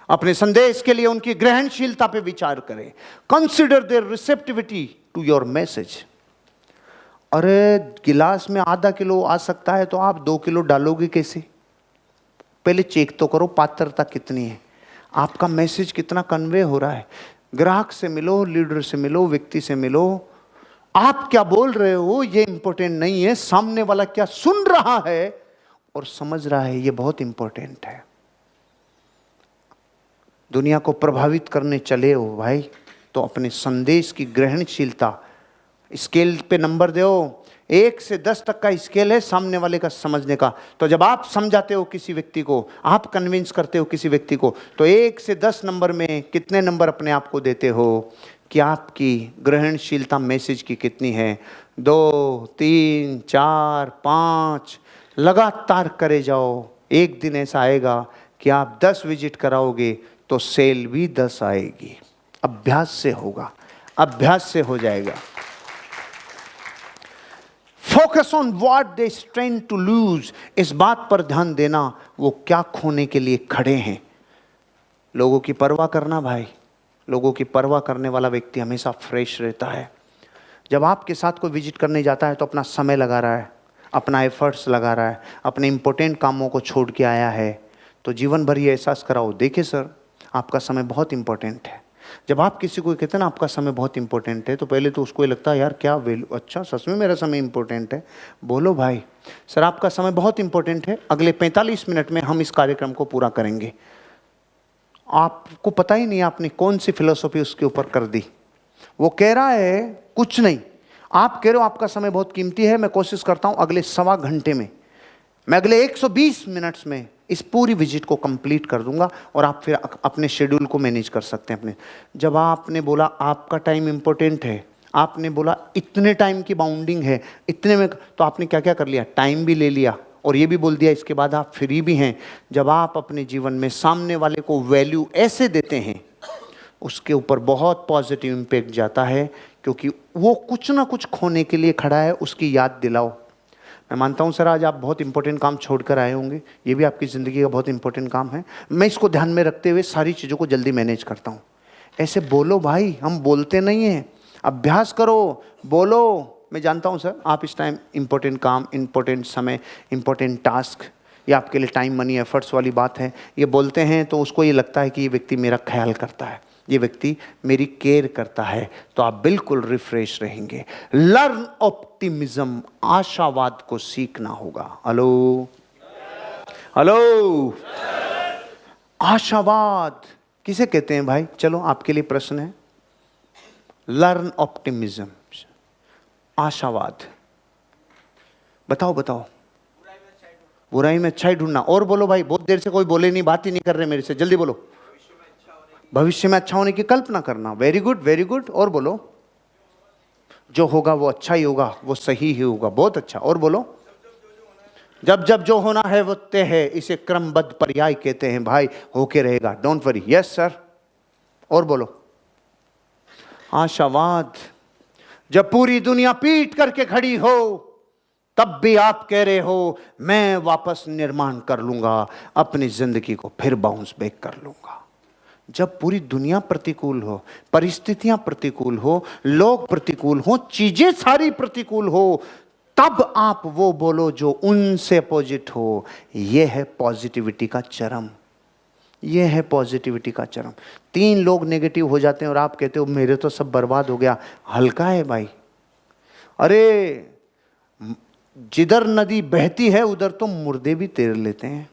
अपने संदेश के लिए उनकी ग्रहणशीलता पे विचार करें। Consider their receptivity to your message. अरे गिलास में आधा किलो आ सकता है तो आप 2 किलो डालोगे कैसे? पहले चेक तो करो पात्रता कितनी है, आपका मैसेज कितना कन्वे हो रहा है। ग्राहक से मिलो, लीडर से मिलो, व्यक्ति से मिलो, आप क्या बोल रहे हो ये इंपॉर्टेंट नहीं है, सामने वाला क्या सुन रहा है और समझ रहा है, ये बहुत इंपॉर्टेंट है। दुनिया को प्रभावित करने चले हो भाई, तो अपने संदेश की ग्रहणशीलता स्केल पे नंबर दो। 1 से 10 तक का स्केल है सामने वाले का समझने का। तो जब आप समझाते हो किसी व्यक्ति को, आप कन्विंस करते हो किसी व्यक्ति को, तो 1 से 10 नंबर में कितने नंबर अपने आप को देते हो कि आपकी ग्रहणशीलता मैसेज की कितनी है? 2, 3, 4, 5 लगातार करे जाओ। एक दिन ऐसा आएगा कि आप 10 विजिट कराओगे तो सेल भी 10 आएगी। अभ्यास से होगा, अभ्यास से हो जाएगा। Focus on what they strain to lose. इस बात पर ध्यान देना वो क्या खोने के लिए खड़े हैं। लोगों की परवाह करना भाई, लोगों की परवाह करने वाला व्यक्ति हमेशा फ्रेश रहता है। जब आपके साथ कोई विजिट करने जाता है तो अपना समय लगा रहा है, अपना एफर्ट्स लगा रहा है, अपने इंपॉर्टेंट कामों को छोड़ के आया है, तो जीवन भर ये एहसास कराओ, देखिए सर आपका समय बहुत इंपॉर्टेंट है। जब आप किसी को कहते हैं ना आपका समय बहुत इंपॉर्टेंट है, तो पहले तो उसको ये लगता है यार क्या वैल्यू, अच्छा सच में मेरा समय इंपॉर्टेंट है। बोलो भाई सर आपका समय बहुत इंपॉर्टेंट है, अगले 45 मिनट में हम इस कार्यक्रम को पूरा करेंगे। आपको पता ही नहीं आपने कौन सी फिलोसॉफी उसके ऊपर कर दी। वो कह रहा है कुछ नहीं, आप कह रहे हो आपका समय बहुत कीमती है, मैं कोशिश करता हूं अगले 1.25 घंटे में, मैं अगले 120 मिनट्स में इस पूरी विजिट को कंप्लीट कर दूंगा और आप फिर अपने शेड्यूल को मैनेज कर सकते हैं अपने। जब आपने बोला आपका टाइम इंपॉर्टेंट है, आपने बोला इतने टाइम की बाउंडिंग है, इतने में, तो आपने क्या क्या कर लिया, टाइम भी ले लिया और ये भी बोल दिया इसके बाद आप फ्री भी हैं। जब आप अपने जीवन में सामने वाले को वैल्यू ऐसे देते हैं, उसके ऊपर बहुत पॉजिटिव इम्पैक्ट जाता है, क्योंकि वो कुछ ना कुछ खोने के लिए खड़ा है, उसकी याद दिलाओ। मैं मानता हूं सर आज आप बहुत इंपॉर्टेंट काम छोड़कर आए होंगे, ये भी आपकी ज़िंदगी का बहुत इंपॉर्टेंट काम है, मैं इसको ध्यान में रखते हुए सारी चीज़ों को जल्दी मैनेज करता हूं। ऐसे बोलो भाई, हम बोलते नहीं हैं, अभ्यास करो, बोलो। मैं जानता हूं सर आप इस टाइम इंपॉर्टेंट काम, इंपॉर्टेंट समय, इंपॉर्टेंट टास्क, ये आपके लिए टाइम मनी एफर्ट्स वाली बात है, ये बोलते हैं तो उसको ये लगता है कि ये व्यक्ति मेरा ख्याल करता है, ये व्यक्ति मेरी केयर करता है, तो आप बिल्कुल रिफ्रेश रहेंगे। लर्न ऑप्टिमिज्म, आशावाद को सीखना होगा। हेलो हेलो, आशावाद किसे कहते हैं भाई? चलो आपके लिए प्रश्न है, लर्न ऑप्टिमिज्म, आशावाद, बताओ बताओ। बुराई में अच्छाई ढूंढना। और बोलो भाई, बहुत देर से कोई बोले नहीं, बात ही नहीं कर रहे मेरे से, जल्दी बोलो। भविष्य में अच्छा होने की कल्पना करना। Very good very good. और बोलो, जो होगा वो अच्छा ही होगा, वो सही ही होगा। बहुत अच्छा। और बोलो, जब जब जो होना है वो तय है, इसे क्रमबद्ध पर्याय कहते हैं भाई, होके रहेगा, डोंट वरी। Yes sir. और बोलो, आशावाद, जब पूरी दुनिया पीट करके खड़ी हो तब भी आप कह रहे हो मैं वापस निर्माण कर लूंगा, अपनी जिंदगी को फिर बाउंस बैक कर लूंगा। जब पूरी दुनिया प्रतिकूल हो, परिस्थितियां प्रतिकूल हो, लोग प्रतिकूल हो, चीजें सारी प्रतिकूल हो, तब आप वो बोलो जो उनसे अपोजिट हो। यह है पॉजिटिविटी का चरम, यह है पॉजिटिविटी का चरम। 3 लोग नेगेटिव हो जाते हैं और आप कहते हो मेरे तो सब बर्बाद हो गया। हल्का है भाई। अरे जिधर नदी बहती है उधर तो मुर्दे भी तैर लेते हैं।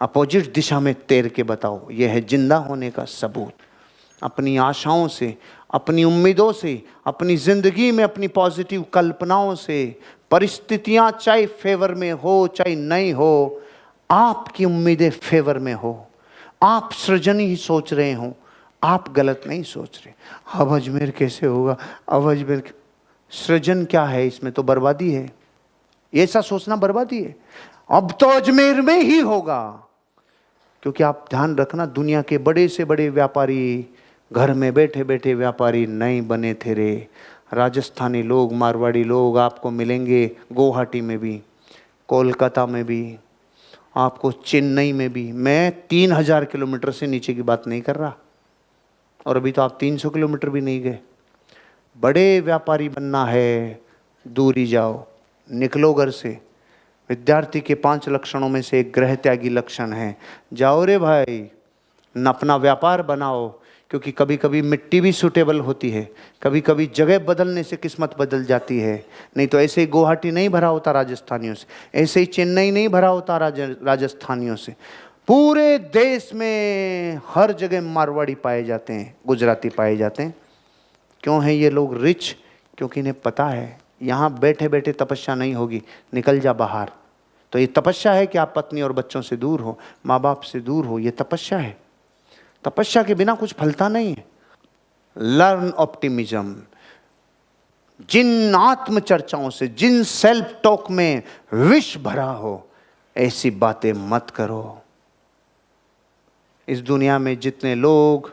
अपोजिट दिशा में तैर के बताओ, यह है जिंदा होने का सबूत। अपनी आशाओं से, अपनी उम्मीदों से, अपनी जिंदगी में अपनी पॉजिटिव कल्पनाओं से, परिस्थितियां चाहे फेवर में हो चाहे नहीं हो, आपकी उम्मीदें फेवर में हो, आप सृजन ही सोच रहे हो, आप गलत नहीं सोच रहे। अब अजमेर कैसे होगा, अब अजमेर, सृजन क्या है इसमें? तो बर्बादी है। ऐसा सोचना बर्बादी है। अब तो अजमेर में ही होगा, क्योंकि आप ध्यान रखना, दुनिया के बड़े से बड़े व्यापारी घर में बैठे बैठे व्यापारी नहीं बने थे रे। राजस्थानी लोग, मारवाड़ी लोग आपको मिलेंगे गुवाहाटी में भी, कोलकाता में भी, आपको चेन्नई में भी, मैं 3000 किलोमीटर से नीचे की बात नहीं कर रहा, और अभी तो आप 300 किलोमीटर भी नहीं गए। बड़े व्यापारी बनना है, दूरी जाओ, निकलो घर से। विद्यार्थी के 5 लक्षणों में से एक गृह त्यागी लक्षण है। जाओ रे भाई, न अपना व्यापार बनाओ, क्योंकि कभी कभी मिट्टी भी सूटेबल होती है, कभी कभी जगह बदलने से किस्मत बदल जाती है। नहीं तो ऐसे ही गुवाहाटी नहीं भरा होता राजस्थानियों से, ऐसे ही चेन्नई नहीं भरा होता राजस्थानियों से। पूरे देश में हर जगह मारवाड़ी पाए जाते हैं, गुजराती पाए जाते हैं। क्यों हैं ये लोग रिच? क्योंकि इन्हें पता है यहाँ बैठे बैठे तपस्या नहीं होगी, निकल जा बाहर। तो ये तपस्या है कि आप पत्नी और बच्चों से दूर हो, माँ बाप से दूर हो, ये तपस्या है। तपस्या के बिना कुछ फलता नहीं है। Learn optimism. जिन आत्म चर्चाओं से, जिन सेल्फ टॉक में विष भरा हो, ऐसी बातें मत करो। इस दुनिया में जितने लोग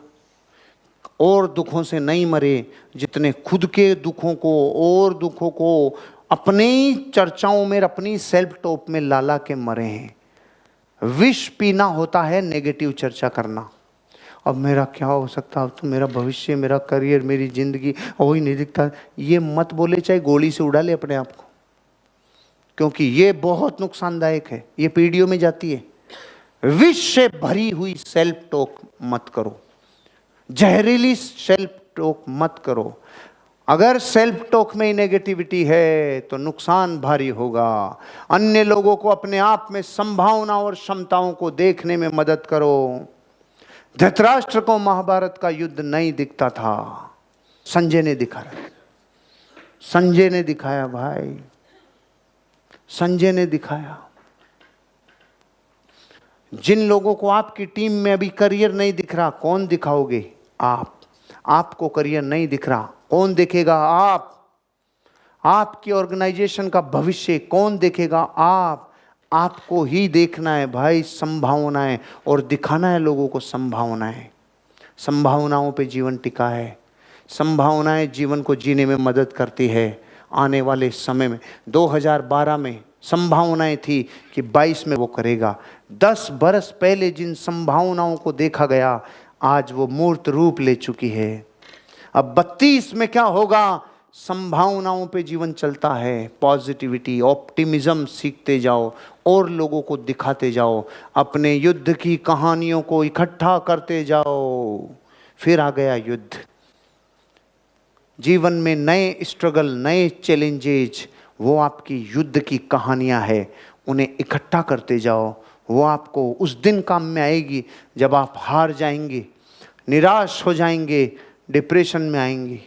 और दुखों से नहीं मरे, जितने खुद के दुखों को और दुखों को अपनी चर्चाओं में, अपनी सेल्फ टॉक में लाला के मरे हैं। विष पीना होता है नेगेटिव चर्चा करना। अब मेरा क्या हो सकता, अब तो मेरा भविष्य, मेरा करियर, मेरी जिंदगी वही नहीं दिखता। ये मत बोले, चाहे गोली से उड़ा ले अपने आप को, क्योंकि ये बहुत नुकसानदायक है, ये पीढ़ियों में जाती है। विष से भरी हुई सेल्फ टॉक मत करो, जहरीली सेल्फ टॉक मत करो। अगर सेल्फ टॉक में नेगेटिविटी है तो नुकसान भारी होगा। अन्य लोगों को अपने आप में संभावना और क्षमताओं को देखने में मदद करो। धृतराष्ट्र को महाभारत का युद्ध नहीं दिखता था, संजय ने दिखाया, संजय ने दिखाया भाई, संजय ने दिखाया। जिन लोगों को आपकी टीम में अभी करियर नहीं दिख रहा, कौन दिखाओगे आप? आपको करियर नहीं दिख रहा, कौन देखेगा? आप। आपकी ऑर्गेनाइजेशन का भविष्य कौन देखेगा? आप। आपको ही देखना है भाई संभावनाएं, और दिखाना है लोगों को संभावनाएं। संभावनाओं पे जीवन टिका है। संभावनाएं जीवन को जीने में मदद करती है। आने वाले समय में 2012 में संभावनाएं थी कि 22 में वो करेगा। 10 बरस पहले जिन संभावनाओं को देखा गया, आज वो मूर्त रूप ले चुकी है। अब 32 में क्या होगा? संभावनाओं पे जीवन चलता है। पॉजिटिविटी, ऑप्टिमिज्म सीखते जाओ और लोगों को दिखाते जाओ। अपने युद्ध की कहानियों को इकट्ठा करते जाओ। फिर आ गया युद्ध। जीवन में नए स्ट्रगल, नए चैलेंजेज, वो आपकी युद्ध की कहानियां है। उन्हें इकट्ठा करते जाओ। वो आपको उस दिन काम में आएगी जब आप हार जाएंगे, निराश हो जाएंगे, डिप्रेशन में आएंगे।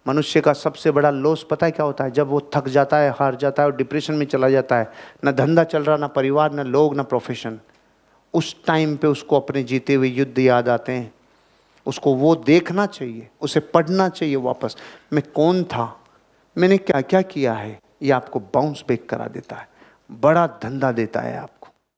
मनुष्य का सबसे बड़ा लॉस पता है क्या होता है? जब वो थक जाता है, हार जाता है और डिप्रेशन में चला जाता है। ना धंधा चल रहा, ना परिवार, ना लोग, ना प्रोफेशन। उस टाइम पे उसको अपने जीते हुए युद्ध याद आते हैं। उसको वो देखना चाहिए, उसे पढ़ना चाहिए वापस। मैं कौन था, मैंने क्या क्या किया है। ये आपको बाउंस बैक करा देता है, बड़ा धंधा देता है आप।